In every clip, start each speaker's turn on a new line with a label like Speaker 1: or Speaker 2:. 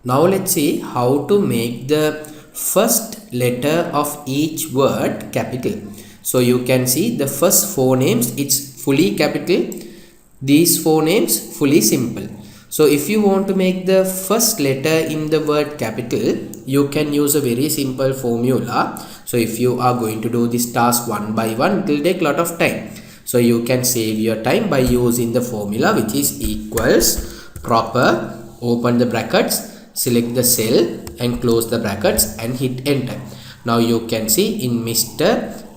Speaker 1: Now let's see how to make the first letter of each word capital. So you can see the first four names, it's fully capital. These four names fully simple. So if you want to make the first letter in the word capital, you can use a very simple formula. So if you are going to do this task one by one, it will take a lot of time. So you can save your time by using the formula, which is equals proper, open the brackets, select the cell and close the brackets and hit enter. Now you can see in Mr.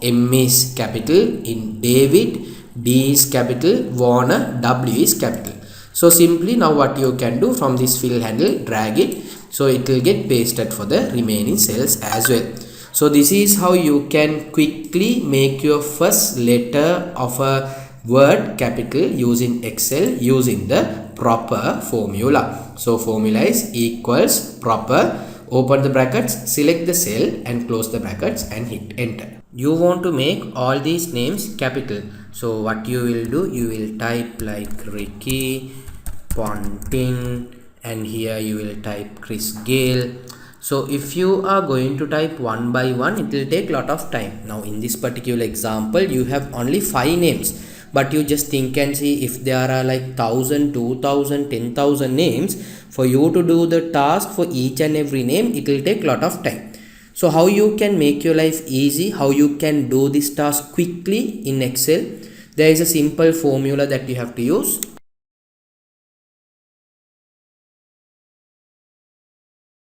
Speaker 1: M is capital, in David D is capital, Warner W is capital. So simply now what you can do, from this fill handle, drag it, so it will get pasted for the remaining cells as well. So this is how you can quickly make your first letter of a word capital using Excel using the proper formula. So formula is equals proper, open the brackets, select the cell and close the brackets and hit enter. You want to make all these names capital. So what you will do, you will type like Ricky, Pontin, and here you will type Chris Gale. So if you are going to type one by one, it will take a lot of time. Now in this particular example, you have only 5 names, but you just think and see, if there are like 1000, 2000, 10,000 names, for you to do the task for each and every name, it will take a lot of time. So how you can make your life easy, how you can do this task quickly in Excel, there is a simple formula that you have to use.